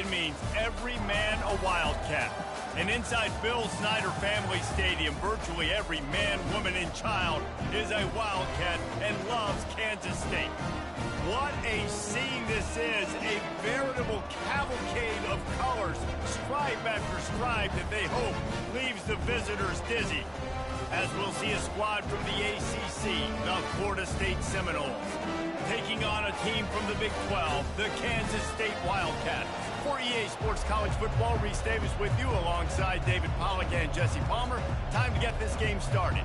Nation means every man a Wildcat. And inside Bill Snyder Family Stadium, virtually every man, woman, and child is a Wildcat and loves Kansas State. What a scene this is, a veritable cavalcade of colors, stripe after stripe that they hope leaves the visitors dizzy. As we'll see a squad from the ACC, the Florida State Seminoles, taking on a team from the Big 12, the Kansas State Wildcats. For EA Sports College Football, Reese Davis with you alongside David Pollack and Jesse Palmer. Time to get this game started.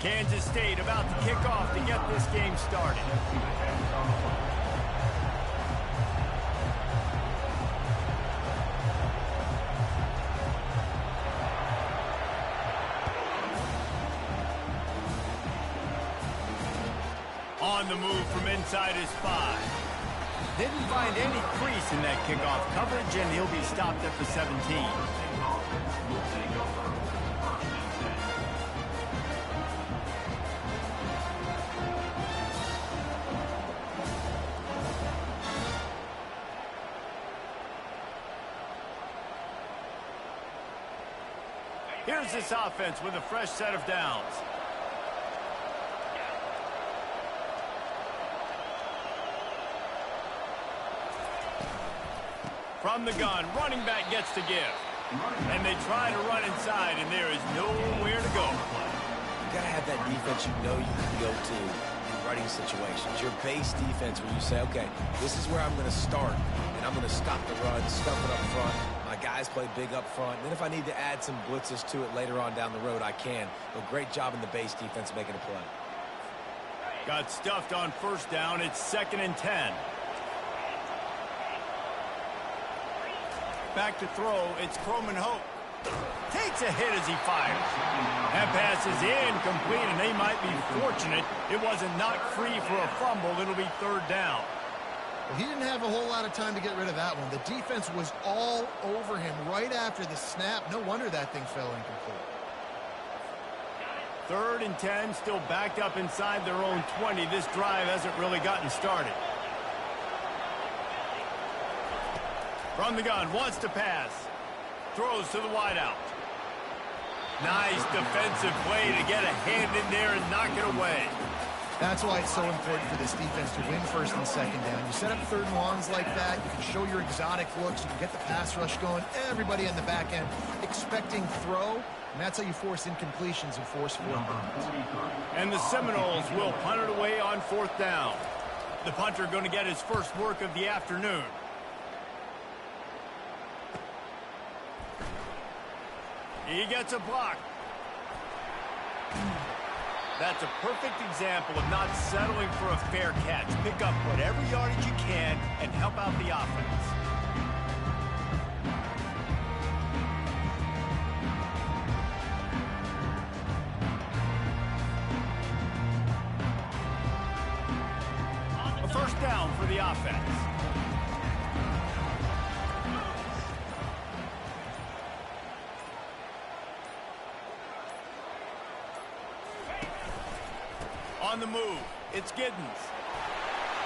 Kansas State about to kick off to get this game started. On the move from inside his 5. Didn't find any crease in that kickoff coverage, and he'll be stopped at the 17. Here's this offense with a fresh set of downs. From the gun, running back gets to give. And they try to run inside, and there is nowhere to go. You got to have that defense you know you can go to in running situations. Your base defense where you say, okay, this is where I'm going to start, and I'm going to stop the run, stuff it up front. My guys play big up front. And then if I need to add some blitzes to it later on down the road, I can. But great job in the base defense making a play. Got stuffed on first down. It's 2nd and 10. Back to throw. It's Croman Hope. Takes a hit as he fires. That pass is incomplete, and they might be fortunate it wasn't knocked free for a fumble. It'll be 3rd down. Well, he didn't have a whole lot of time to get rid of that one. The defense was all over him right after the snap. No wonder that thing fell incomplete. 3rd and 10, still backed up inside their own 20. This drive hasn't really gotten started. From the gun, wants to pass. Throws to the wideout. Nice defensive play to get a hand in there and knock it away. That's why it's so important for this defense to win 1st and 2nd down. You set up 3rd and longs like that. You can show your exotic looks. You can get the pass rush going. Everybody on the back end expecting throw. And that's how you force incompletions and force 4 points. And the Seminoles will punt it away on 4th down. The punter going to get his first work of the afternoon. He gets a block. That's a perfect example of not settling for a fair catch. Pick up whatever yardage you can and help out the offense. A 1st down for the offense. On the move, it's Giddens.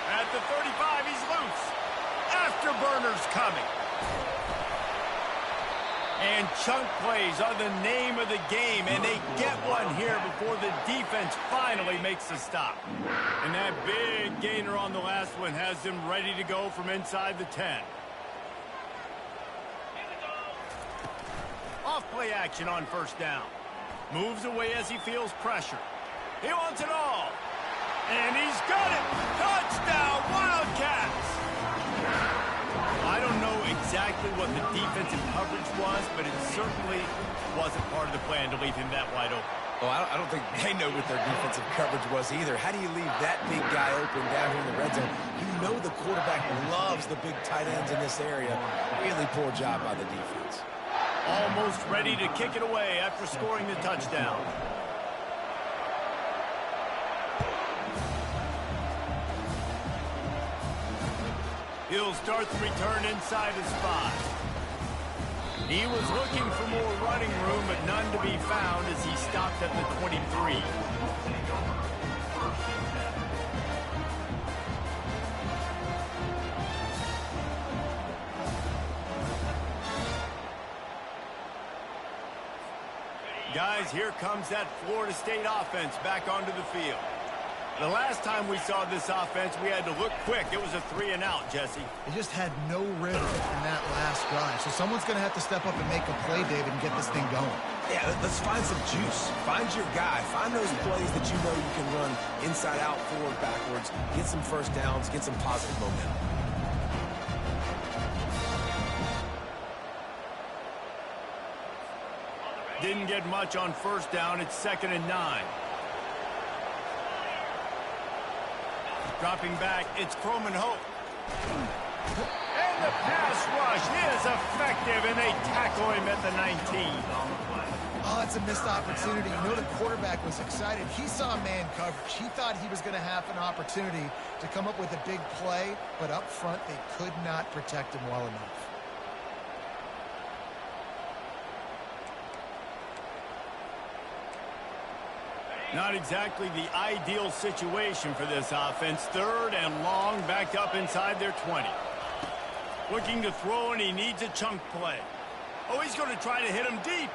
At the 35, he's loose. Afterburners coming. And chunk plays are the name of the game, and they get one here before the defense finally makes a stop. And that big gainer on the last one has them ready to go from inside the 10. Off play action on 1st down. Moves away as he feels pressure. He wants it all. And he's got it. Touchdown, Wildcats. I don't know exactly what the defensive coverage was, but it certainly wasn't part of the plan to leave him that wide open. Well, I don't think they know what their defensive coverage was either. How do you leave that big guy open down here in the red zone? You know the quarterback loves the big tight ends in this area. Really poor job by the defense. Almost ready to kick it away after scoring the touchdown. He'll start the return inside his 5. He was looking for more running room, but none to be found as he stopped at the 23. Guys, here comes that Florida State offense back onto the field. The last time we saw this offense, we had to look quick. It was a 3-and-out, Jesse. They just had no rhythm in that last drive. So someone's going to have to step up and make a play, David, and get this thing going. Yeah, let's find some juice. Find your guy. Find those plays that you know you can run inside out, forward, backwards. Get some first downs. Get some positive momentum. Didn't get much on first down. It's 2nd and 9. Dropping back, it's Croman Hope. And the pass rush is effective, and they tackle him at the 19. Oh, it's a missed opportunity. You know the quarterback was excited. He saw man coverage. He thought he was going to have an opportunity to come up with a big play, but up front they could not protect him well enough. Not exactly the ideal situation for this offense. 3rd and long, backed up inside their 20. Looking to throw, and he needs a chunk play. Oh, he's going to try to hit him deep.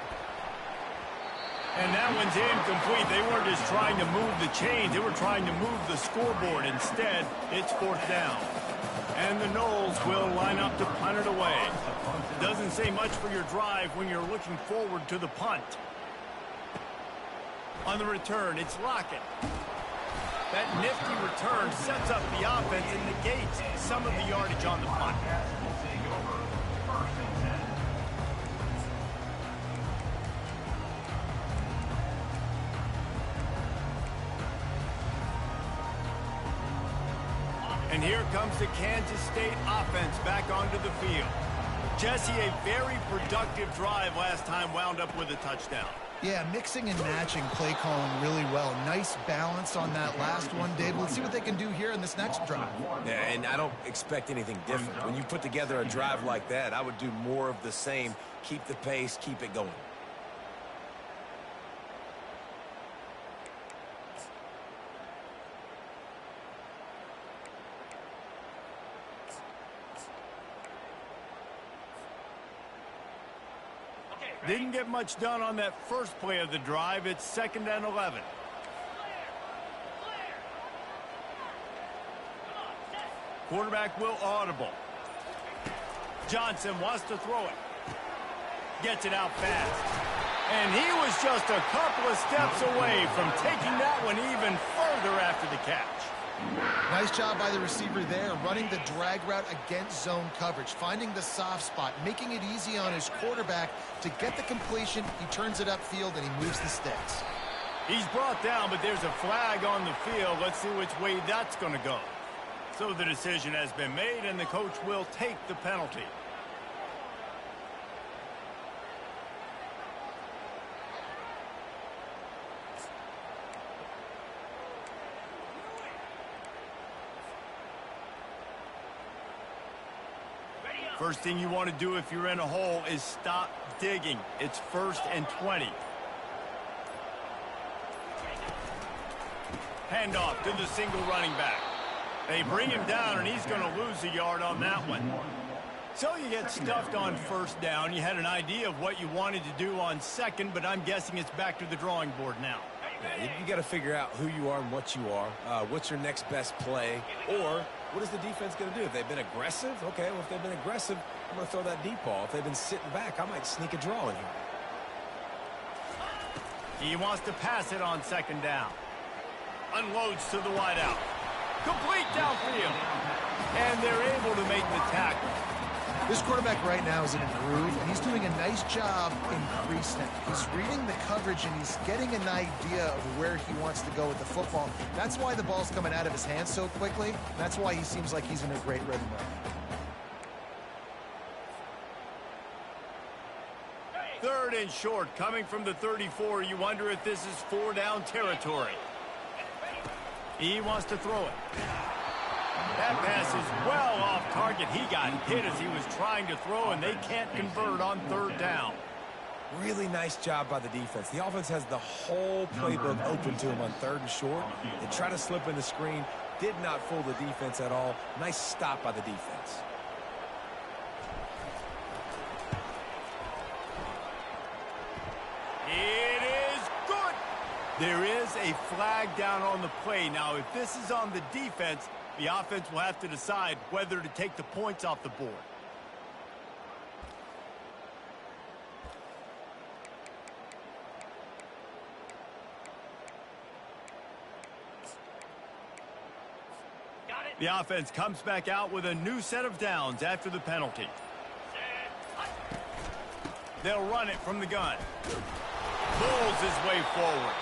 And that one's incomplete. They weren't just trying to move the chains. They were trying to move the scoreboard. Instead, it's 4th down. And the Noles will line up to punt it away. Doesn't say much for your drive when you're looking forward to the punt. On the return, it's Lockett. That nifty return sets up the offense and negates some of the yardage on the punt. And here comes the Kansas State offense back onto the field. Jesse, a very productive drive last time, wound up with a touchdown. Yeah, mixing and matching play calling really well. Nice balance on that last one, David. Let's see what they can do here in this next drive. Yeah, and I don't expect anything different. When you put together a drive like that, I would do more of the same. Keep the pace, keep it going. Didn't get much done on that first play of the drive. It's 2nd and 11. Quarterback will audible. Johnson wants to throw it. Gets it out fast. And he was just a couple of steps away from taking that one even further after the catch. Nice job by the receiver there, running the drag route against zone coverage, finding the soft spot, making it easy on his quarterback to get the completion. He turns it upfield, and he moves the sticks. He's brought down, but there's a flag on the field. Let's see which way that's going to go. So the decision has been made, and the coach will take the penalty. First thing you want to do if you're in a hole is stop digging. It's 1st and 20. Handoff to the single running back. They bring him down, and he's going to lose a yard on that one. So you get stuffed on 1st down. You had an idea of what you wanted to do on 2nd, but I'm guessing it's back to the drawing board now. Yeah, you got to figure out who you are and what you are. What's your next best play? Or what is the defense going to do? If they've been aggressive, okay, well, if they've been aggressive, I'm going to throw that deep ball. If they've been sitting back, I might sneak a draw in here. He wants to pass it on 2nd down. Unloads to the wideout. Complete downfield. And they're able to make the tackle. This quarterback right now is in a groove, and he's doing a nice job increasing it. He's reading the coverage, and he's getting an idea of where he wants to go with the football. That's why the ball's coming out of his hands so quickly. That's why he seems like he's in a great rhythm right now. 3rd and short, coming from the 34. You wonder if this is 4-down territory. He wants to throw it. That pass is well off target. He got hit as he was trying to throw, and they can't convert on third down. Really nice job by the defense. The offense has the whole playbook open to him on 3rd and short. They try to slip in the screen. Did not fool the defense at all. Nice stop by the defense. It is good. There is a flag down on the play. Now, if this is on the defense, the offense will have to decide whether to take the points off the board. The offense comes back out with a new set of downs after the penalty. They'll run it from the gun. Pulls his way forward.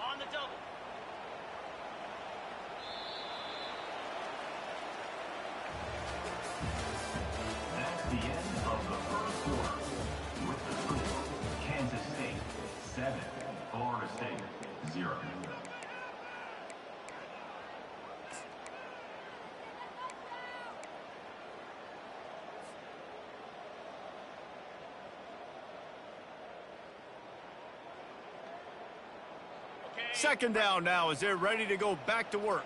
On the double. That's the end of the first quarter. With the score, Kansas State 7, Florida State 0. Second down now as they're ready to go back to work.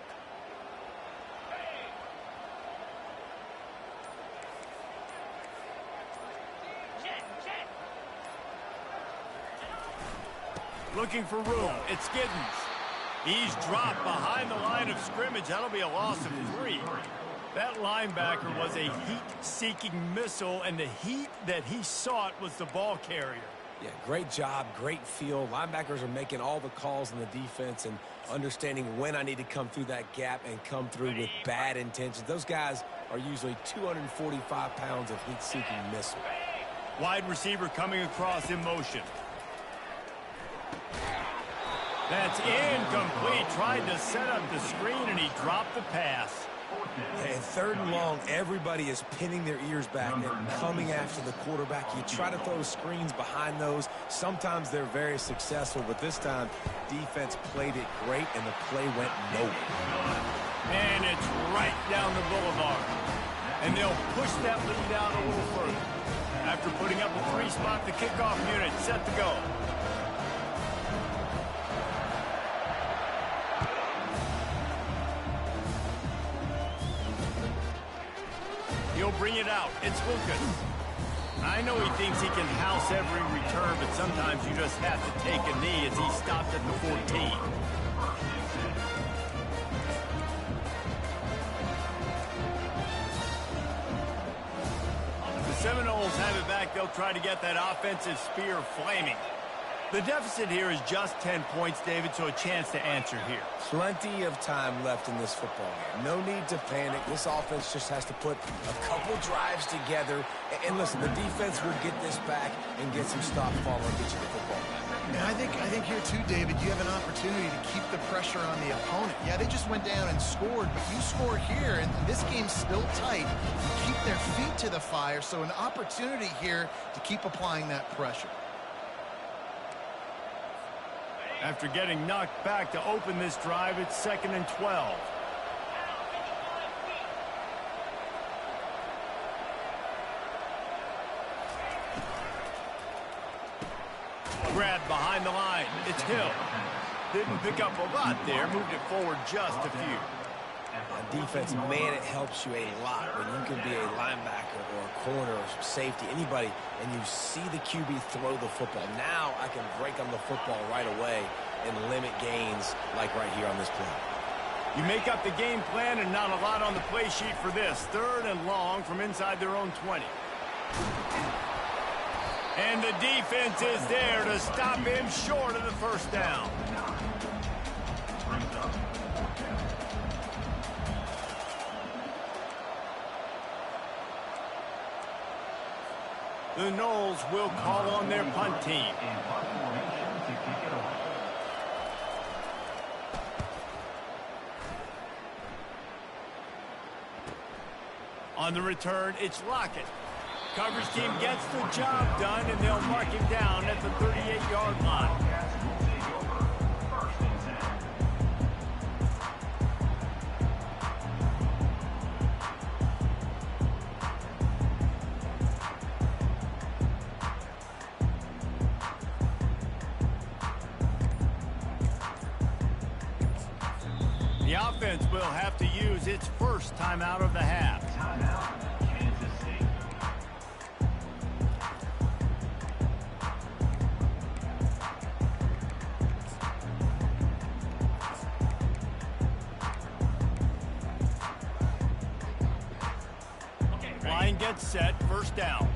Looking for room. It's Giddens. He's dropped behind the line of scrimmage. That'll be a loss of 3. That linebacker was a heat-seeking missile, and the heat that he sought was the ball carrier. Yeah, great job, great feel. Linebackers are making all the calls in the defense and understanding when I need to come through that gap and come through with bad intentions. Those guys are usually 245 pounds of heat-seeking missile. Wide receiver coming across in motion. That's incomplete. Tried to set up the screen, and he dropped the pass. And 3rd and long, everybody is pinning their ears back and coming after the quarterback. You try to throw screens behind those. Sometimes they're very successful, but this time, defense played it great, and the play went nowhere. And it's right down the boulevard. And they'll push that lead down a little further. After putting up a 3-spot, the kickoff unit set to go. He'll bring it out. It's Lucas. I know he thinks he can house every return, but sometimes you just have to take a knee as he stopped at the 14. The Seminoles have it back. They'll try to get that offensive spear flaming. The deficit here is just 10 points, David, so a chance to answer here. Plenty of time left in this football game. No need to panic. This offense just has to put a couple drives together. And listen, the defense will get this back and get some stop follow and get you the football back. And I think here too, David, you have an opportunity to keep the pressure on the opponent. Yeah, they just went down and scored, but you score here, and this game's still tight. You keep their feet to the fire, so an opportunity here to keep applying that pressure. After getting knocked back to open this drive, it's 2nd and 12. Grab behind the line. It's Hill. Didn't pick up a lot there. Moved it forward just a few. On defense, man, it helps you a lot when you can be a linebacker or a corner or safety, anybody, and you see the QB throw the football. Now I can break on the football right away and limit gains like right here on this play. You make up the game plan and not a lot on the play sheet for this. 3rd and long from inside their own 20. And the defense is there to stop him short of the first down. The Noles will call on their punt team. In punt formation to kick it away. On the return, it's Lockett. Coverage team gets the job done, and they'll mark him down at the 38-yard line. Wildcats will take over. First and 10. The offense will have to use its first timeout of the half. Timeout, Kansas State. Line gets set, first down.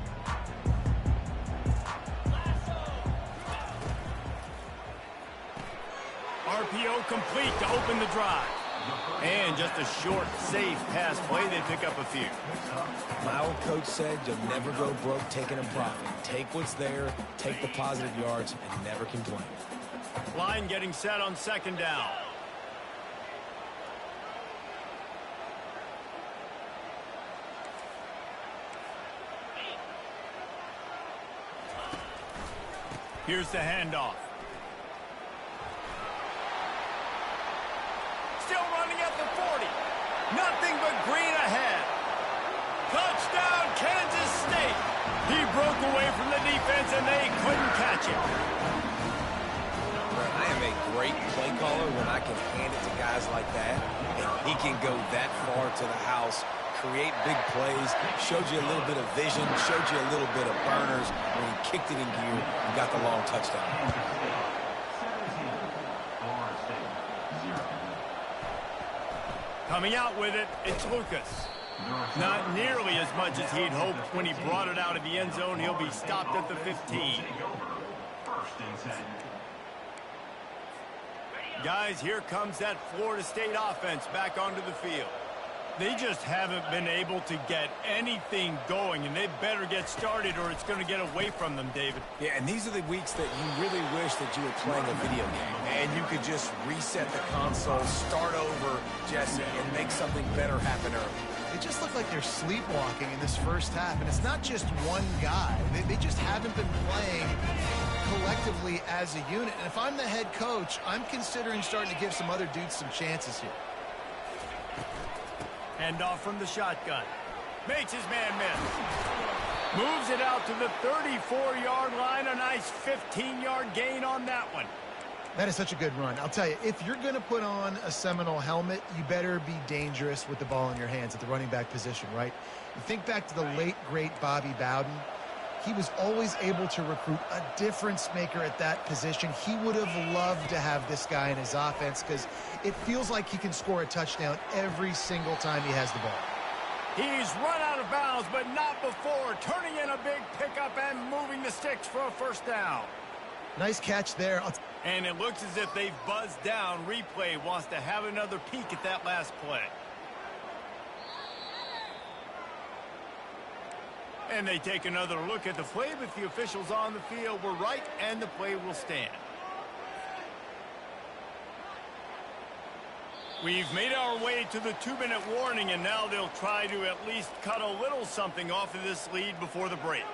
RPO complete to open the drive. And just a short, safe pass play. They pick up a few. My old coach said you'll never go broke taking a profit. Take what's there, take the positive yards, and never complain. Line getting set on second down. Here's the handoff. Still running at the 40. Nothing but green ahead. Touchdown, Kansas State. He broke away from the defense, and they couldn't catch him. I am a great play caller when I can hand it to guys like that, and he can go that far to the house, create big plays, showed you a little bit of vision, showed you a little bit of burners when he kicked it in gear and got the long touchdown. Kansas State 17. Florida State 0. Coming out with it, it's Lucas. Not nearly as much as he'd hoped when he brought it out of the end zone. He'll be stopped at the 15. Take over. First and 10. Guys, here comes that Florida State offense back onto the field. They just haven't been able to get anything going, and they better get started or it's going to get away from them, David. Yeah, and these are the weeks that you really wish that you were playing a video game and you could just reset the console, start over, Jesse, and make something better happen early. They just look like they're sleepwalking in this first half, and it's not just one guy. They just haven't been playing collectively as a unit. And if I'm the head coach, I'm considering starting to give some other dudes some chances here. Hand off from the shotgun. Makes his man miss. Moves it out to the 34-yard line. A nice 15-yard gain on that one. That is such a good run. I'll tell you, if you're going to put on a Seminole helmet, you better be dangerous with the ball in your hands at the running back position, right? You think back to the late, great Bobby Bowden. He was always able to recruit a difference maker at that position. He would have loved to have this guy in his offense because it feels like he can score a touchdown every single time he has the ball. He's run out of bounds, but not before. Turning in a big pickup and moving the sticks for a first down. Nice catch there. And it looks as if they've buzzed down. Replay wants to have another peek at that last play. And they take another look at the play, but the officials on the field were right, and the play will stand. We've made our way to the 2-minute warning, and now they'll try to at least cut a little something off of this lead before the break.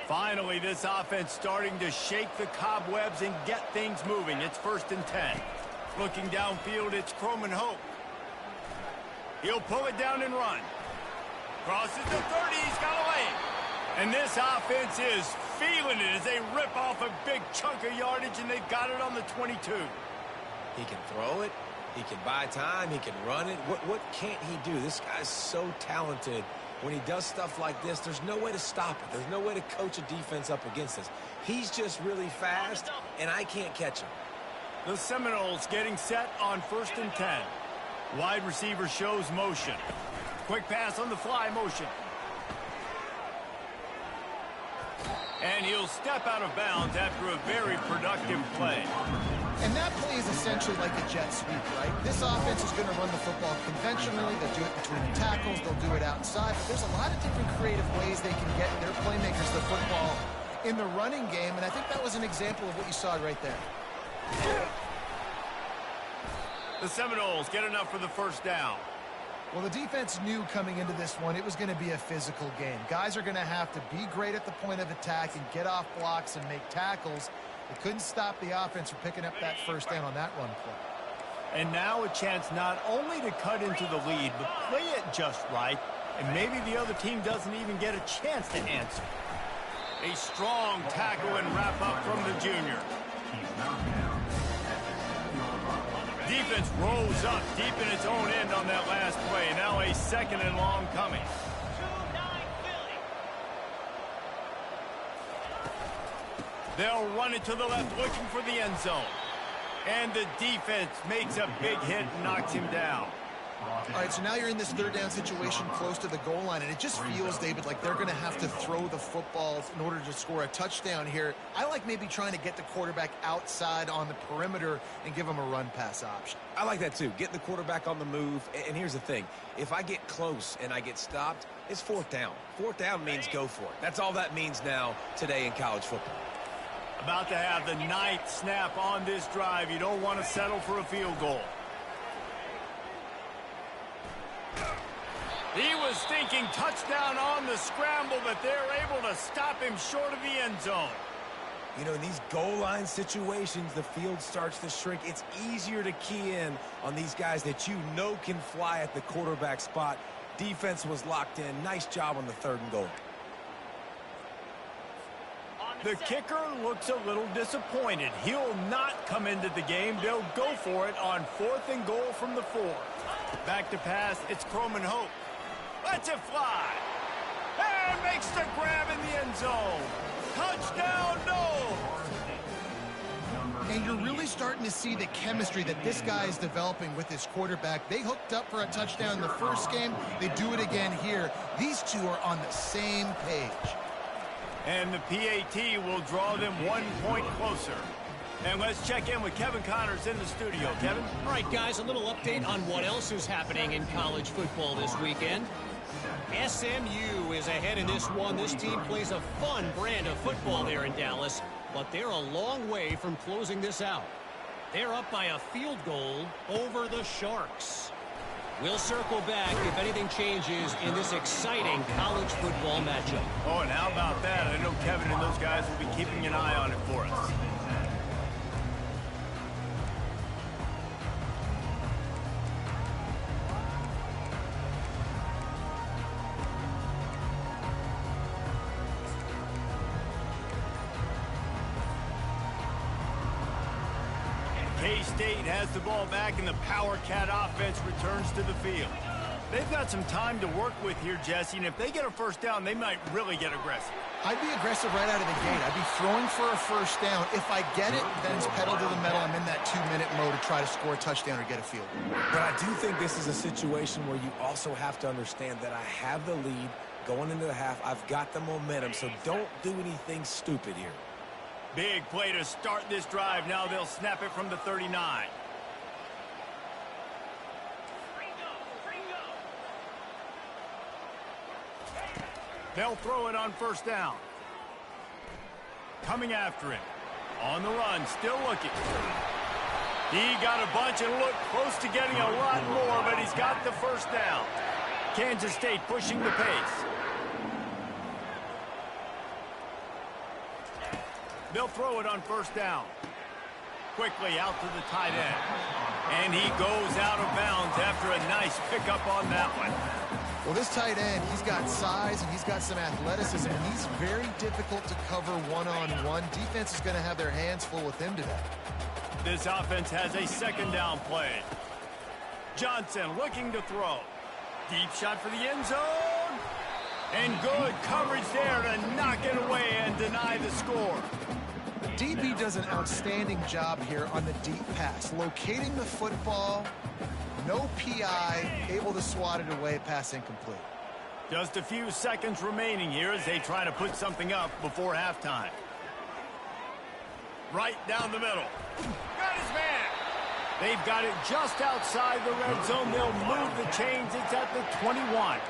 Finally, this offense starting to shake the cobwebs and get things moving. It's 1st and 10. Looking downfield, it's Croman Hope. He'll pull it down and run. Crosses the 30, he's got a lane. And this offense is feeling it as they rip off a big chunk of yardage, and they've got it on the 22. He can throw it. He can buy time. He can run it. What can't he do? This guy's so talented. When he does stuff like this, there's no way to stop it. There's no way to coach a defense up against this. He's just really fast, and I can't catch him. The Seminoles getting set on 1st and 10. Wide receiver shows motion. Quick pass on the fly motion. And he'll step out of bounds after a very productive play. And that play is essentially like a jet sweep, right? This offense is going to run the football conventionally. They'll do it between the tackles. They'll do it outside. But there's a lot of different creative ways they can get their playmakers the football in the running game. And I think that was an example of what you saw right there. The Seminoles get enough for the first down. Well, the defense knew coming into this one it was going to be a physical game. Guys are going to have to be great at the point of attack and get off blocks and make tackles. They couldn't stop the offense from picking up that first down on that run play. And now a chance not only to cut into the lead, but play it just right, and maybe the other team doesn't even get a chance to answer. A strong tackle and wrap up from the junior. Defense rose up deep in its own end on that last play. Now a second and long coming. They'll run it to the left, looking for the end zone. And the defense makes a big hit and knocks him down. All right, so now you're in this third down situation close to the goal line, and it just feels, David, like they're going to have to throw the football in order to score a touchdown here. I like maybe trying to get the quarterback outside on the perimeter and give him a run-pass option. I like that too. Get the quarterback on the move. And here's the thing. If I get close and I get stopped, it's fourth down. Fourth down means go for it. That's all that means now today in college football. About to have the ninth snap on this drive. You don't want to settle for a field goal. He was thinking touchdown on the scramble, but they're able to stop him short of the end zone. You know, in these goal line situations, the field starts to shrink. It's easier to key in on these guys that you know can fly at the quarterback spot. Defense was locked in. Nice job on the 3rd and goal. The kicker looks a little disappointed. He'll not come into the game. They'll go for it on 4th and goal from the 4. Back to pass, it's Croman Hope. Lets it fly. And makes the grab in the end zone. Touchdown, no! And you're really starting to see the chemistry that this guy is developing with his quarterback. They hooked up for a touchdown in the first game. They do it again here. These two are on the same page. And the PAT will draw them 1 point closer. And let's check in with Kevin Connors in the studio. Kevin? All right, guys, a little update on what else is happening in college football this weekend. SMU is ahead in this one. This team plays a fun brand of football there in Dallas, but they're a long way from closing this out. They're up by a field goal over the Sharks. We'll circle back if anything changes in this exciting college football matchup. Oh, and how about that? I know Kevin and those guys will be keeping an eye on it for us. K-State has the ball back, and the Power Cat offense returns to the field. They've got some time to work with here, Jesse, and if they get a first down, they might really get aggressive. I'd be aggressive right out of the gate. I'd be throwing for a first down. If I get it, then it's pedal to the metal. I'm in that 2-minute mode to try to score a touchdown or get a field goal. But I do think this is a situation where you also have to understand that I have the lead going into the half. I've got the momentum, so don't do anything stupid here. Big play to start this drive. Now they'll snap it from the 39. They'll throw it on first down. Coming after him. On the run, still looking. He got a bunch and looked close to getting a lot more, but he's got the first down. Kansas State pushing the pace. They'll throw it on first down. Quickly out to the tight end. And he goes out of bounds after a nice pickup on that one. Well, this tight end, he's got size and he's got some athleticism, and he's very difficult to cover one-on-one. Defense is going to have their hands full with him today. This offense has a second down play. Johnson looking to throw. Deep shot for the end zone. And good coverage there to knock it away and deny the score. DB does an outstanding job here on the deep pass, locating the football, no PI, able to swat it away, pass incomplete. Just a few seconds remaining here as they try to put something up before halftime. Right down the middle. Got his They've got it just outside the red zone. They'll move the chains. It's at the 21.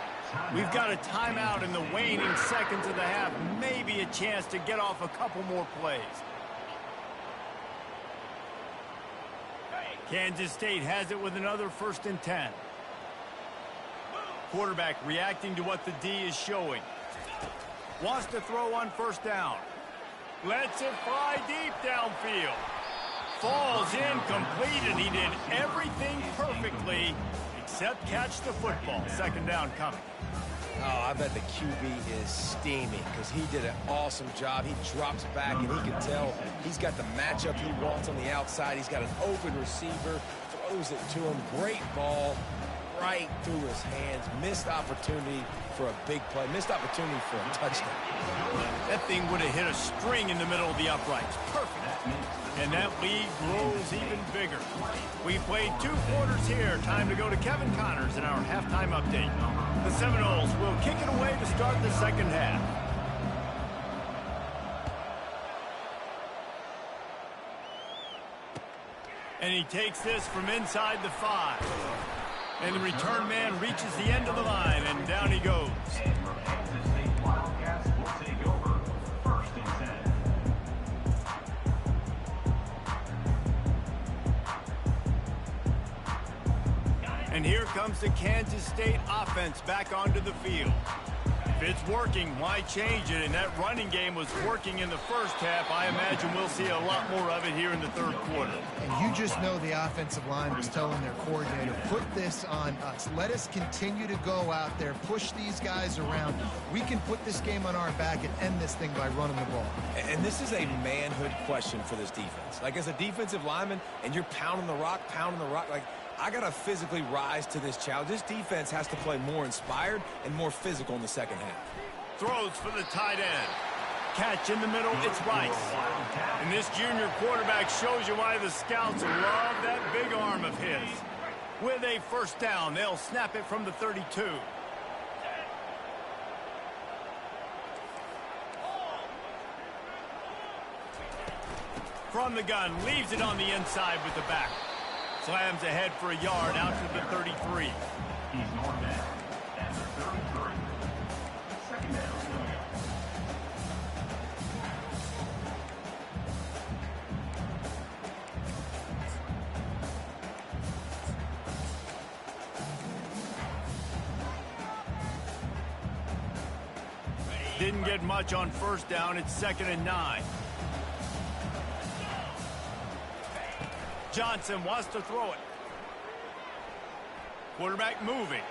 We've got a timeout in the waning seconds of the half. Maybe a chance to get off a couple more plays. Kansas State has it with another 1st and 10. Quarterback reacting to what the D is showing. Wants to throw on 1st down. Lets it fly deep downfield. Falls incomplete, and he did everything perfectly except catch the football. 2nd down coming. Oh, I bet the QB is steaming because he did an awesome job. He drops back, and he can tell he's got the matchup he wants on the outside. He's got an open receiver, throws it to him. Great ball right through his hands. Missed opportunity for a big play. Missed opportunity for a touchdown. That thing would have hit a string in the middle of the uprights. Perfect. And that lead grows even bigger. We played 2 quarters here. Time to go to Kevin Connors in our halftime update. The Seminoles will kick it away to start the 2nd half. And he takes this from inside the 5. And the return man reaches the end of the line, and down he goes. Kansas State Wildcats will take over 1st and 10. And here comes the Kansas State offense back onto the field. If it's working, why change it? And that running game was working in the 1st half. I imagine we'll see a lot more of it here in the 3rd quarter. And you just know the offensive line was telling their coordinator, put this on us. Let us continue to go out there, push these guys around. We can put this game on our back and end this thing by running the ball. And this is a manhood question for this defense. Like, as a defensive lineman, and you're pounding the rock, like, I got to physically rise to this challenge. This defense has to play more inspired and more physical in the 2nd half. Throws for the tight end. Catch in the middle, it's Rice. And this junior quarterback shows you why the scouts love that big arm of his. With a 1st down, they'll snap it from the 32. From the gun, leaves it on the inside with the back. Slams ahead for a yard out to the 33. He's north down at the 33. 2nd down. Didn't get much on 1st down. It's 2nd and 9. Johnson wants to throw it. Quarterback moving.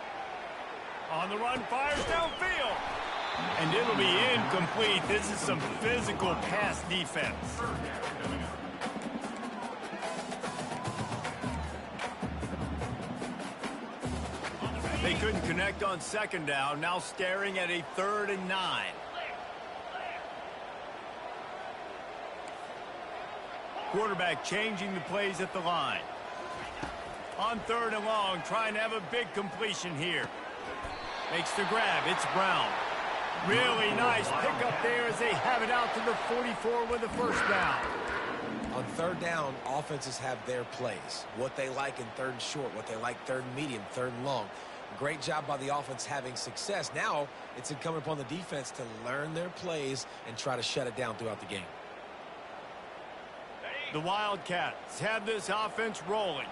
On the run, fires downfield. And it'll be incomplete. This is some physical pass defense. They couldn't connect on 2nd down. Now staring at a 3rd and 9. Quarterback changing the plays at the line. On 3rd and long, trying to have a big completion here. Makes the grab. It's Brown. Really nice pickup there as they have it out to the 44 with the 1st down. On 3rd down, offenses have their plays. What they like in 3rd and short, what they like 3rd and medium, 3rd and long. Great job by the offense having success. Now it's incumbent upon the defense to learn their plays and try to shut it down throughout the game. The Wildcats have this offense rolling.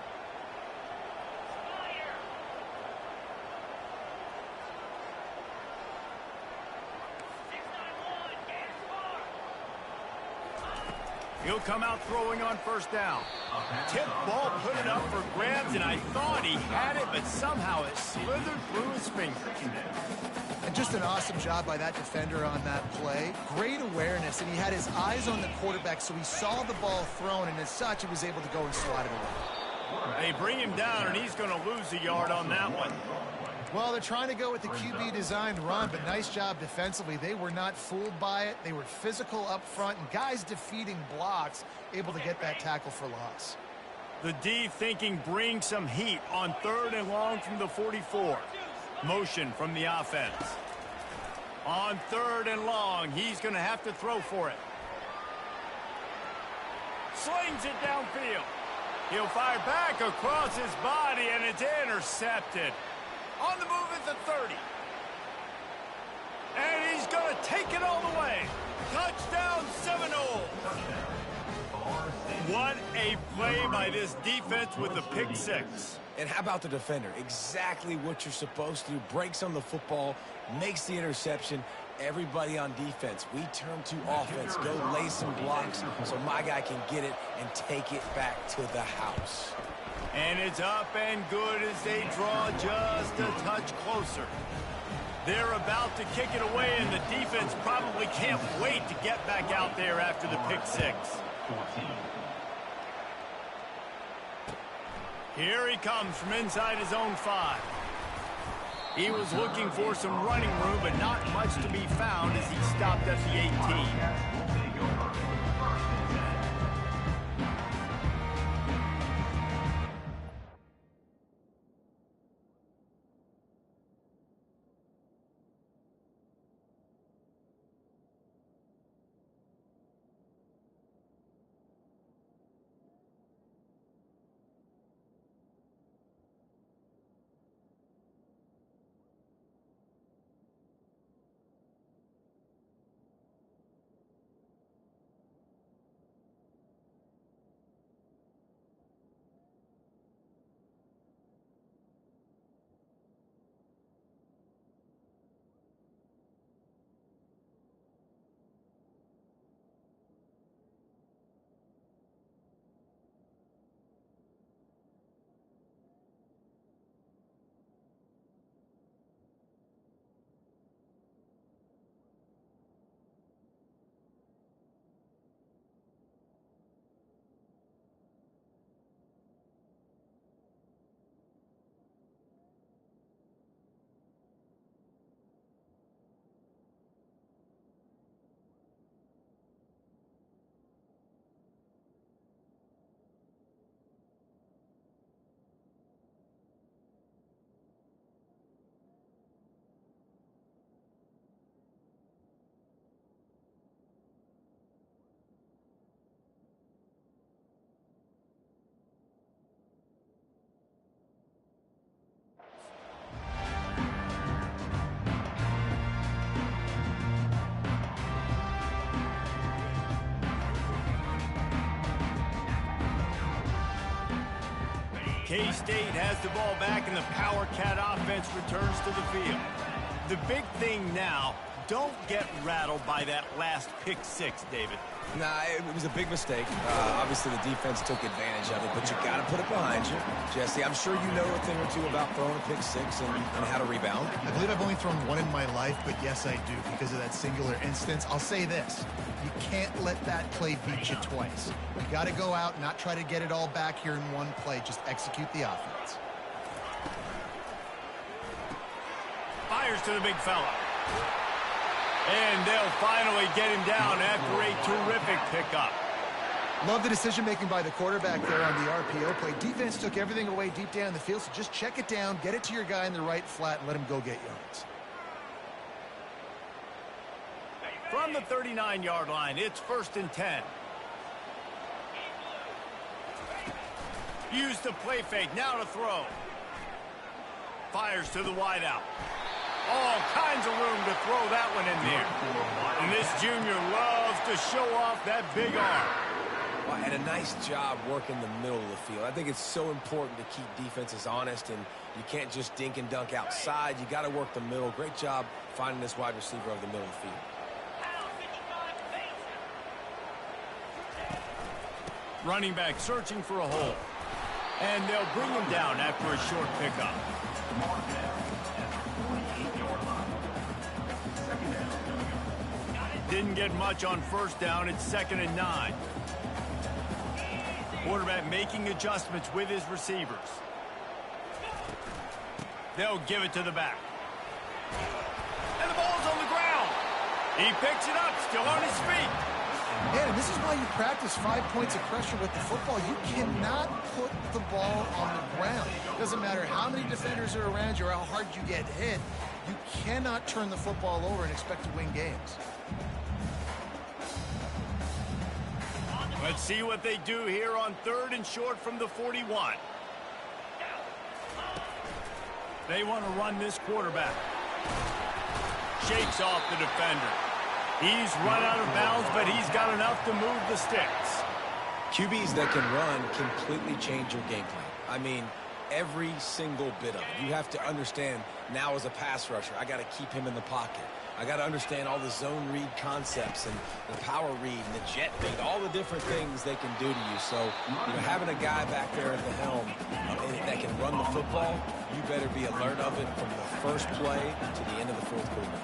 He'll come out throwing on 1st down. Tip ball, put it up for grabs, and I thought he had it, but somehow it slithered through his fingers. And just an awesome job by that defender on that play. Great awareness, and he had his eyes on the quarterback, so he saw the ball thrown, and as such, he was able to go and slide it away. They bring him down, and he's going to lose a yard on that one. Well, they're trying to go with the QB designed run, but nice job defensively. They were not fooled by it. They were physical up front, and guys defeating blocks, able to get that tackle for loss. The D thinking bring some heat on 3rd and long from the 44. Motion from the offense. On 3rd and long, he's going to have to throw for it. Slings it downfield. He'll fire back across his body, and it's intercepted. On the move at the 30. And he's going to take it all the way. Touchdown, Seminoles. What a play by this defense with the pick six. And how about the defender? Exactly what you're supposed to do. Breaks on the football, makes the interception. Everybody on defense, we turn to offense. Go lay some blocks so my guy can get it and take it back to the house. And it's up and good as they draw just a touch closer. They're about to kick it away, and the defense probably can't wait to get back out there after the pick six. 14. Here he comes from inside his own 5. He was looking for some running room, but not much to be found as he stopped at the 18. Will take over. First and 10. K-State has the ball back, and the Power Cat offense returns to the field. The big thing now, don't get rattled by that last pick six, David. Nah, it was a big mistake. Obviously, the defense took advantage of it, but you got to put it behind you. Jesse, I'm sure you know a thing or two about throwing a pick six and how to rebound. I believe I've only thrown one in my life, but yes, I do because of that singular instance. I'll say this. You can't let that play beat you twice. You got to go out and not try to get it all back here in one play. Just execute the offense. Fires to the big fella. And they'll finally get him down after a terrific pickup. Love the decision-making by the quarterback there on the RPO play. Defense took everything away deep down the field, so just check it down, get it to your guy in the right flat, and let him go get yards. From the 39-yard line, it's 1st and 10. Use the play fake, now to throw. Fires to the wideout. All kinds of room to throw that one in there. And this junior loves to show off that big arm. Well, and a nice job working the middle of the field. I think it's so important to keep defenses honest, and you can't just dink and dunk outside. You got to work the middle. Great job finding this wide receiver over the middle of the field. Running back searching for a hole. And they'll bring him down after a short pickup. Didn't get much on 1st down. It's 2nd and 9. Quarterback making adjustments with his receivers. They'll give it to the back. And the ball's on the ground. He picks it up, still on his feet. Yeah, and this is why you practice 5 points of pressure with the football. You cannot put the ball on the ground. Doesn't matter how many defenders are around you or how hard you get hit. You cannot turn the football over and expect to win games. But Let's see what they do here on 3rd and short from the 41. They want to run this quarterback. Shakes off the defender. He's run out of bounds, but he's got enough to move the sticks. QBs that can run completely change your game plan. I mean, every single bit of it. You have to understand now as a pass rusher, I got to keep him in the pocket. I got to understand all the zone read concepts and the power read and the jet read, all the different things they can do to you. So, having a guy back there at the helm that can run the football, you better be alert of it from the first play to the end of the 4th quarter.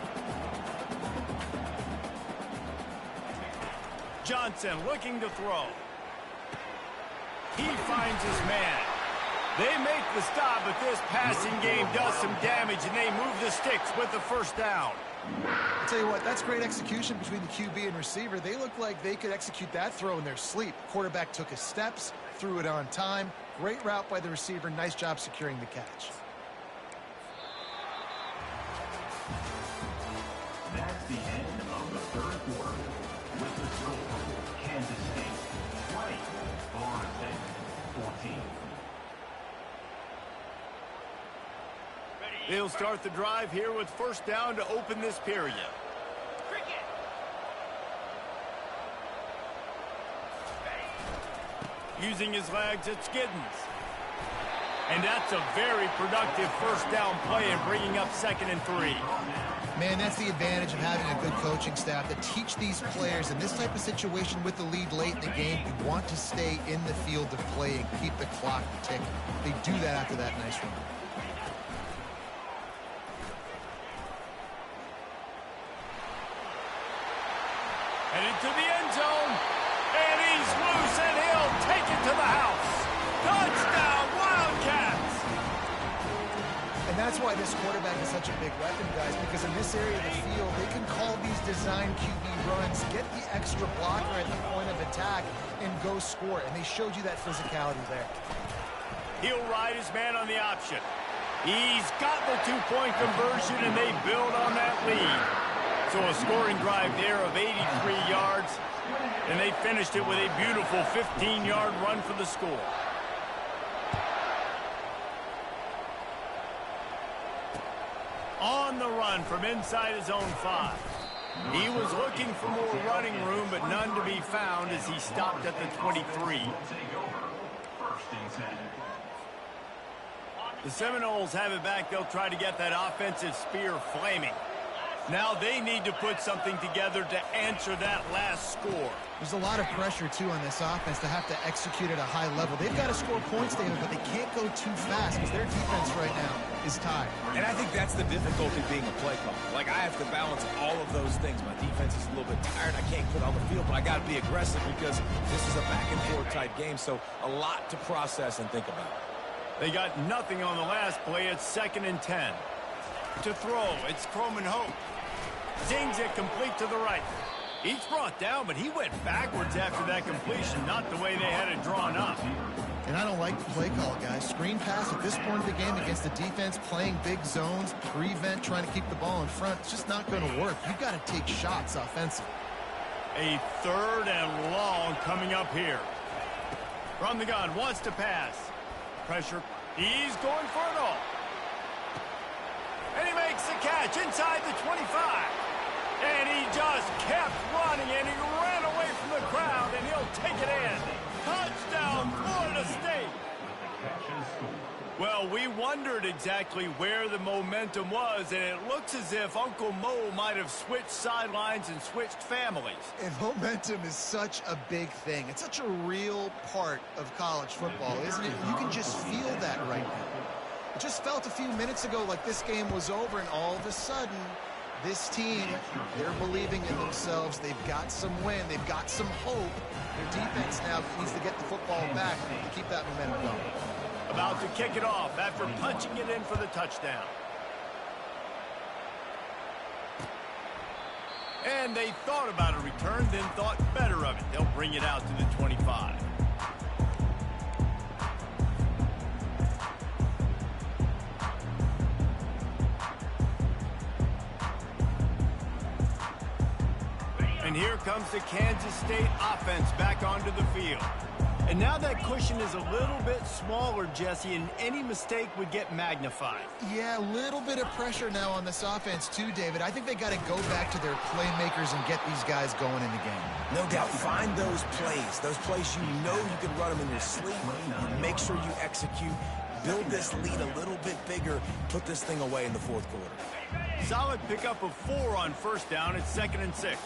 Johnson looking to throw. He finds his man. They make the stop, but this passing game does some damage, and they move the sticks with the 1st down. I'll tell you what, that's great execution between the QB and receiver. They look like they could execute that throw in their sleep. Quarterback took his steps, threw it on time. Great route by the receiver. Nice job securing the catch. That's the end of the 3rd quarter. With the score, Kansas State 20, Florida State 14. They'll start the drive here with 1st down to open this period. Using his legs, it's Giddens. And that's a very productive 1st down play and bringing up 2nd and 3. Man, that's the advantage of having a good coaching staff that teach these players in this type of situation with the lead late in the game. You want to stay in the field of play and keep the clock ticking. They do that after that nice run. Headed to the end zone, and he's loose, and he'll take it to the house. Touchdown, Wildcats! And that's why this quarterback is such a big weapon, guys, because in this area of the field, they can call these design QB runs, get the extra blocker at the point of attack, and go score. And they showed you that physicality there. He'll ride his man on the option. He's got the 2-point conversion, and they build on that lead. So a scoring drive there of 83 yards, and they finished it with a beautiful 15-yard run for the score. On the run from inside his own 5. He was looking for more running room, but none to be found as he stopped at the 23. The Seminoles have it back. They'll try to get that offensive spear flaming. Now they need to put something together to answer that last score. There's a lot of pressure, too, on this offense to have to execute at a high level. They've got to score points, David, but they can't go too fast because their defense right now is tired. And I think that's the difficulty being a play caller. Like, I have to balance all of those things. My defense is a little bit tired. I can't quit on the field, but I got to be aggressive because this is a back-and-forth type game, so a lot to process and think about. They got nothing on the last play. It's 2nd and 10. To throw, it's Croman Hope. Zings it complete to the right. He's brought down, but he went backwards after that completion, not the way they had it drawn up. And I don't like the play call, guys. Screen pass at this point of the game against the defense, playing big zones, prevent, trying to keep the ball in front. It's just not going to work. You've got to take shots offensively. A 3rd and long coming up here. From the gun, wants to pass. Pressure. He's going for it all. And he makes the catch inside the 25. And he just kept running, and he ran away from the crowd, and he'll take it in. Touchdown, Florida State. Well, we wondered exactly where the momentum was, and it looks as if Uncle Mo might have switched sidelines and switched families. And momentum is such a big thing. It's such a real part of college football, isn't it? You can just feel that right now. It just felt a few minutes ago like this game was over, and all of a sudden, this team, they're believing in themselves. They've got some win. They've got some hope. Their defense now needs to get the football back to keep that momentum going. About to kick it off after punching it in for the touchdown. And they thought about a return, then thought better of it. They'll bring it out to the 25. And here comes the Kansas State offense back onto the field. And now that cushion is a little bit smaller, Jesse, and any mistake would get magnified. Yeah, a little bit of pressure now on this offense too, David. I think they got to go back to their playmakers and get these guys going in the game. No doubt. Find those plays you know you can run them in your sleep. You make sure you execute. Build this lead a little bit bigger. Put this thing away in the fourth quarter. Solid pickup of 4 on first down. It's 2nd and 6.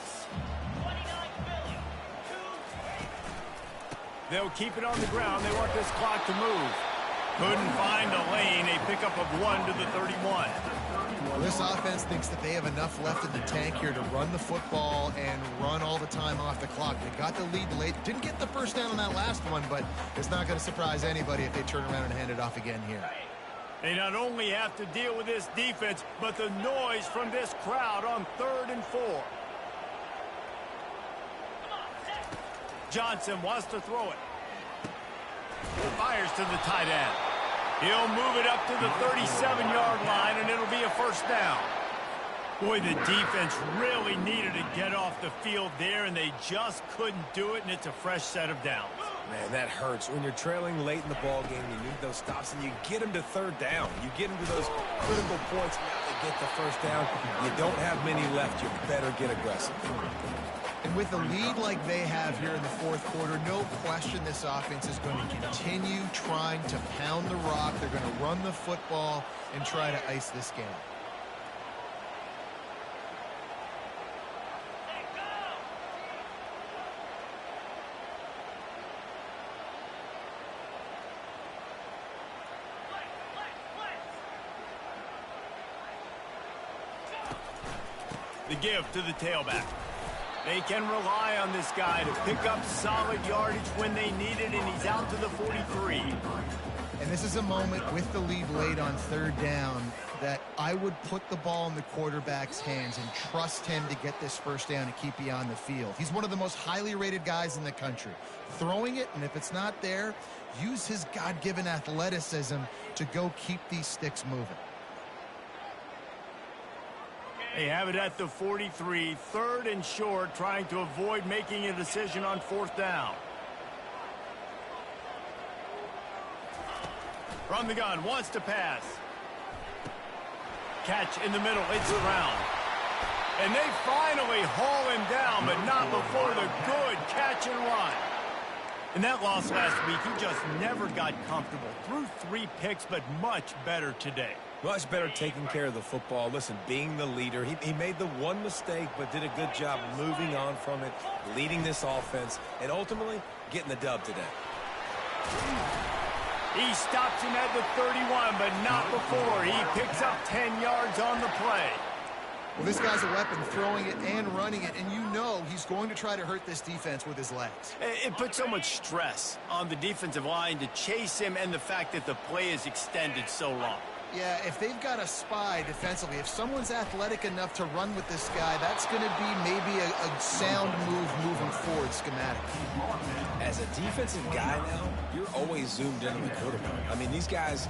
They'll keep it on the ground. They want this clock to move. Couldn't find a lane. A pickup of 1 to the 31. Well, this offense thinks that they have enough left in the tank here to run the football and run all the time off the clock. They got the lead late. Didn't get the first down on that last one, but it's not going to surprise anybody if they turn around and hand it off again here. They not only have to deal with this defense, but the noise from this crowd on 3rd and 4. Johnson wants to throw it. Fires to the tight end. He'll move it up to the 37-yard line, and it'll be a first down. Boy, the defense really needed to get off the field there, and they just couldn't do it, and it's a fresh set of downs. Man, that hurts. When you're trailing late in the ball game, you need those stops, and you get them to 3rd down. You get them to those critical points, now they get the first down. You don't have many left. You better get aggressive. And with a lead like they have here in the fourth quarter, no question this offense is going to continue trying to pound the rock. They're going to run the football and try to ice this game. The give to the tailback. They can rely on this guy to pick up solid yardage when they need it, and he's out to the 43. And this is a moment with the lead late on 3rd down that I would put the ball in the quarterback's hands and trust him to get this first down and keep you on the field. He's one of the most highly rated guys in the country. Throwing it, and if it's not there, use his God-given athleticism to go keep these sticks moving. They have it at the 43, 3rd and short, trying to avoid making a decision on 4th down. From the gun, wants to pass. Catch in the middle, it's around. And they finally haul him down, but not before the good catch and run. In that loss last week, he just never got comfortable. Threw 3 picks, but much better today. Much better taking care of the football. Listen, being the leader, he made the one mistake, but did a good job moving on from it, leading this offense, and ultimately getting the dub today. He stops him at the 31, but not before. He picks up 10 yards on the play. Well, this guy's a weapon, throwing it and running it, and you know he's going to try to hurt this defense with his legs. It puts so much stress on the defensive line to chase him, and the fact that the play is extended so long. Yeah, if they've got a spy defensively, if someone's athletic enough to run with this guy, that's going to be maybe a sound move moving forward schematically. As a defensive guy now, you're always zoomed in on the quarterback. I mean, these guys,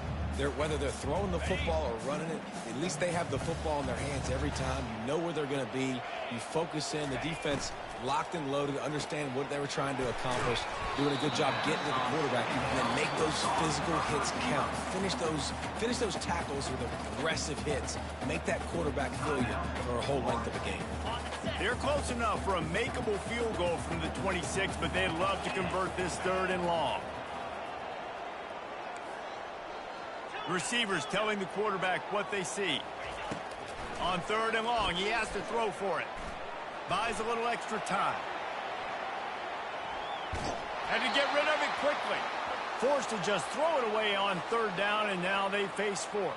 whether they're throwing the football or running it, at least they have the football in their hands every time. You know where they're going to be. You focus in. The defense locked and loaded, understand what they were trying to accomplish, doing a good job getting to the quarterback, and then make those physical hits count. Finish those tackles with aggressive hits. Make that quarterback feel you for a whole length of a game. They're close enough for a makeable field goal from the 26, but they'd love to convert this 3rd and long. Receivers telling the quarterback what they see. On 3rd and long, he has to throw for it. Buys a little extra time. Had to get rid of it quickly. Forced to just throw it away on 3rd down, and now they face 4th.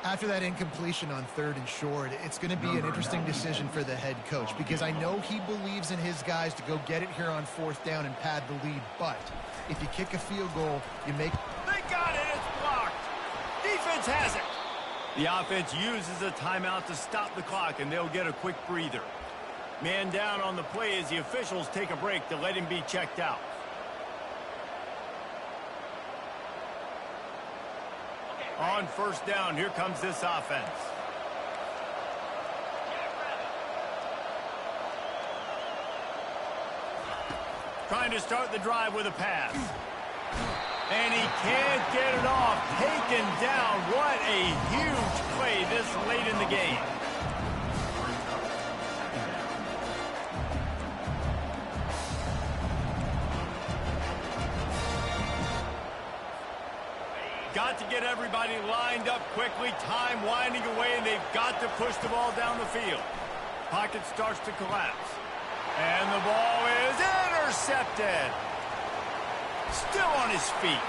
After that incompletion on 3rd and short, it's going to be an interesting decision for the head coach, because I know he believes in his guys to go get it here on 4th down and pad the lead, but if you kick a field goal, you make... They got it! It's blocked! Defense has it! The offense uses a timeout to stop the clock, and they'll get a quick breather. Man down on the play as the officials take a break to let him be checked out. On 1st down, here comes this offense. Trying to start the drive with a pass. And he can't get it off. Taken down. What a huge play this late in the game. Got to get everybody lined up quickly. Time winding away, and they've got to push the ball down the field. Pocket starts to collapse. And the ball is intercepted. Still on his feet.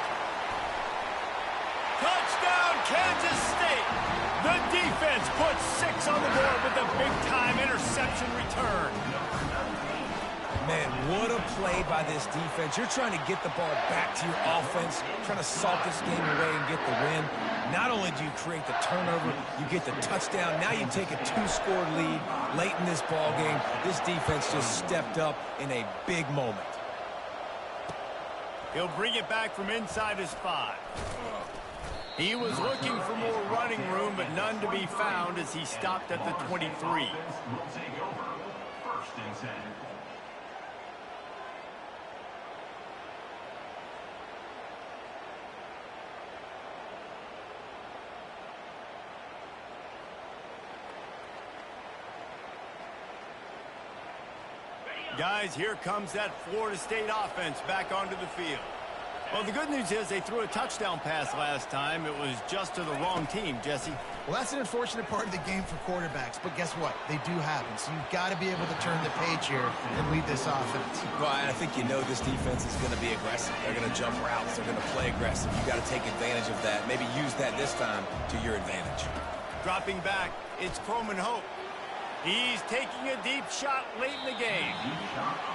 Touchdown, Kansas State. The defense puts 6 on the board with a big-time interception return. Man, what a play by this defense. You're trying to get the ball back to your offense, trying to salt this game away and get the win. Not only do you create the turnover, you get the touchdown. Now you take a 2-score lead late in this ball game. This defense just stepped up in a big moment. He'll bring it back from inside his 5. He was looking for more running room, but none to be found as he stopped at the 23. Will take over. 1st and 10. Guys, here comes that Florida State offense back onto the field. Well, the good news is they threw a touchdown pass last time. It was just to the wrong team, Jesse. Well, that's an unfortunate part of the game for quarterbacks, but guess what? They do happen, so you've got to be able to turn the page here and lead this offense. Well, I think you know this defense is going to be aggressive. They're going to jump routes. They're going to play aggressive. You've got to take advantage of that. Maybe use that this time to your advantage. Dropping back, it's Coleman Hope. He's taking a deep shot late in the game.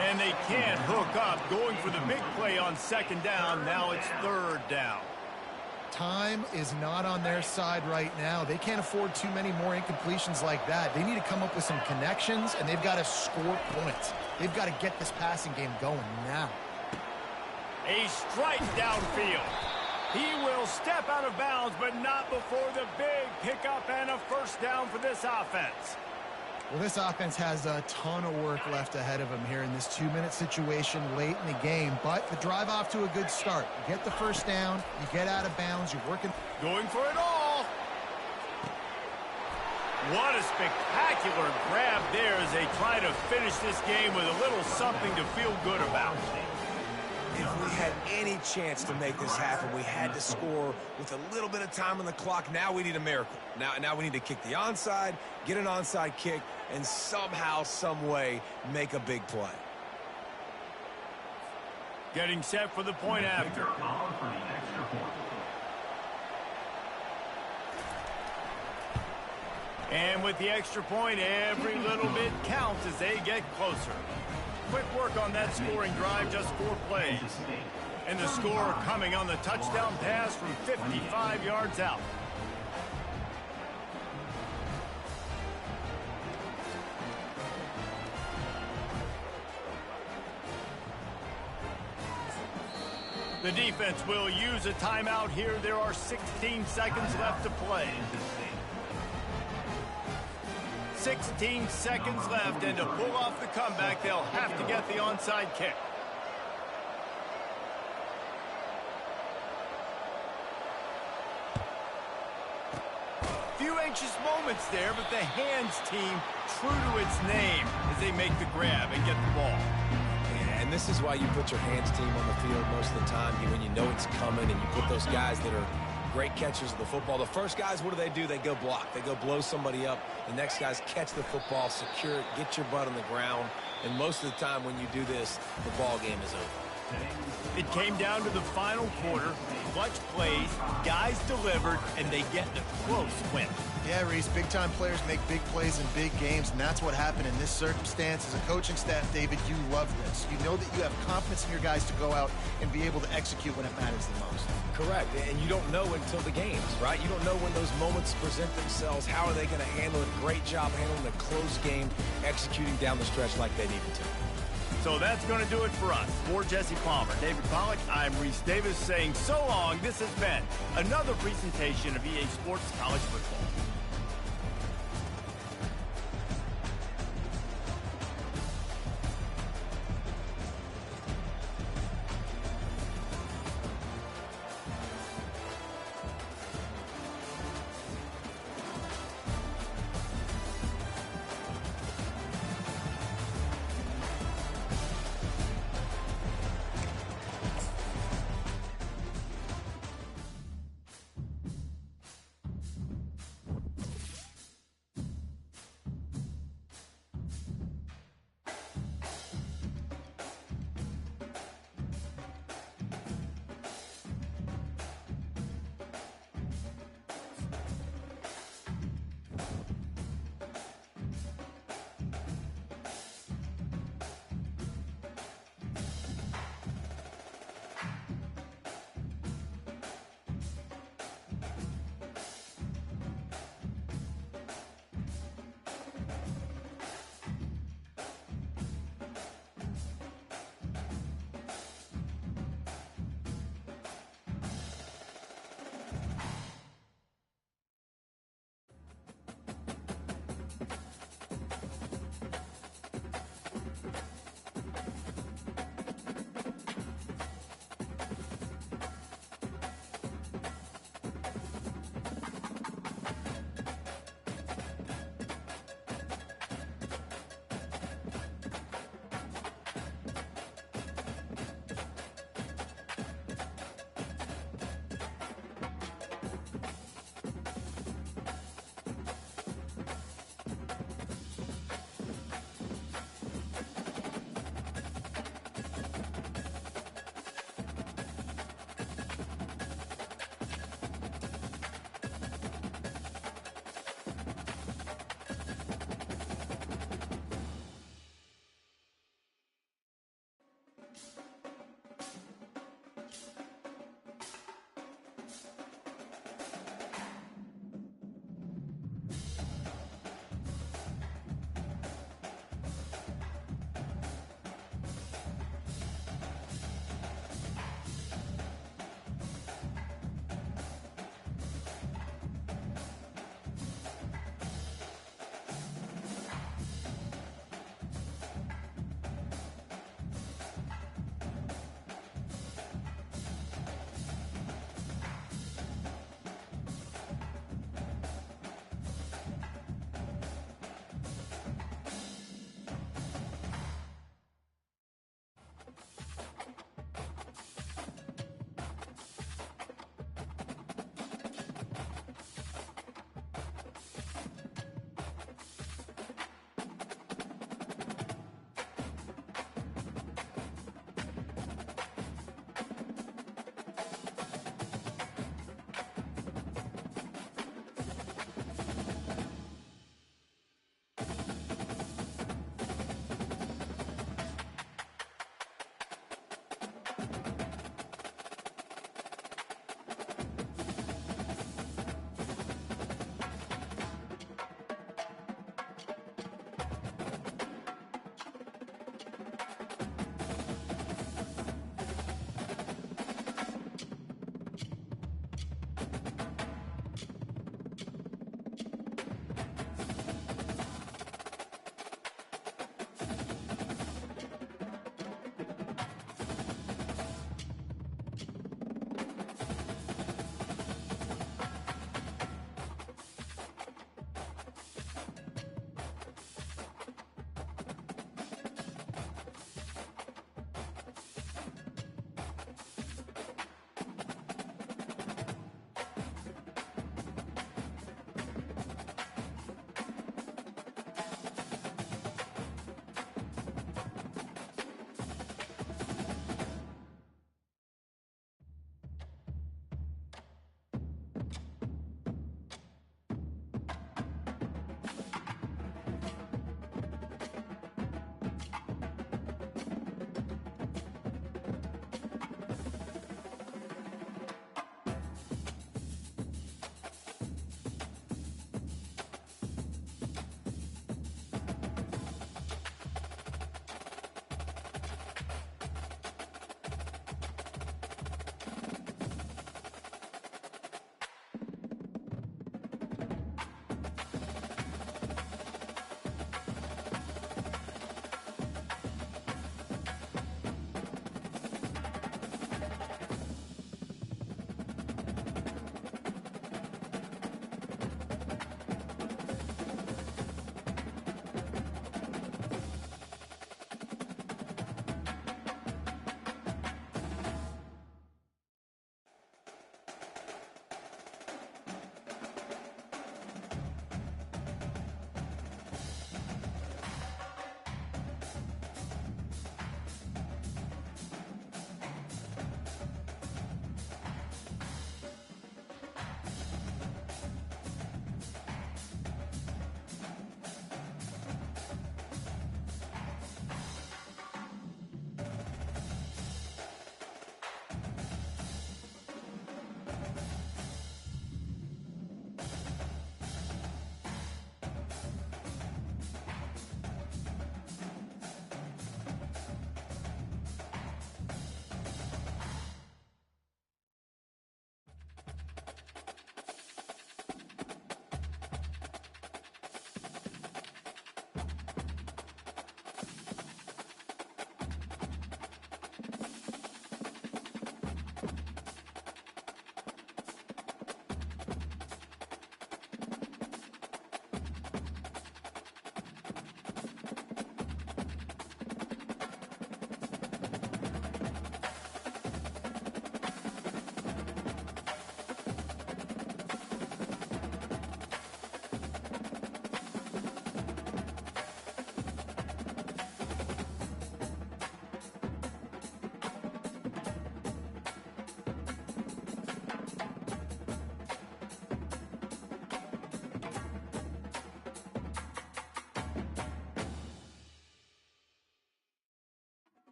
And they can't hook up, going for the big play on 2nd down. Now it's 3rd down. Time is not on their side right now. They can't afford too many more incompletions like that. They need to come up with some connections, and they've got to score points. They've got to get this passing game going now. A strike downfield. He will step out of bounds, but not before the big pickup and a 1st down for this offense. Well, this offense has a ton of work left ahead of them here in this 2-minute situation late in the game, but the drive off to a good start. You get the 1st down, you get out of bounds, you're working. Going for it all. What a spectacular grab there as they try to finish this game with a little something to feel good about. If we had any chance to make this happen, we had to score with a little bit of time on the clock. Now we need a miracle. Now we need to kick the onside, get an onside kick, and somehow, some way, make a big play. Getting set for the point after. And with the extra point, every little bit counts as they get closer. Quick work on that scoring drive, just 4 plays. And the score coming on the touchdown pass from 55 yards out. The defense will use a timeout here. There are 16 seconds left to play. 16 seconds left, and to pull off the comeback, they'll have to get the onside kick. Few anxious moments there, but the hands team true to its name as they make the grab and get the ball. And this is why you put your hands team on the field most of the time, when you know it's coming, and you put those guys that are great catchers of the football. The first guys, what do? They go block. They go blow somebody up. The next guys catch the football, secure it, get your butt on the ground. And most of the time when you do this, the ball game is over. It came down to the final quarter. Clutch plays, guys delivered, and they get the close win. Yeah, Reese, big-time players make big plays in big games, and that's what happened in this circumstance. As a coaching staff, David, you love this. You know that you have confidence in your guys to go out and be able to execute when it matters the most. Correct, and you don't know until the games, right? You don't know when those moments present themselves. How are they going to handle it? Great job handling a close game, executing down the stretch like they needed to. So that's going to do it for us. For Jesse Palmer, David Pollack, I'm Reese Davis saying so long. This has been another presentation of EA Sports College Football. it.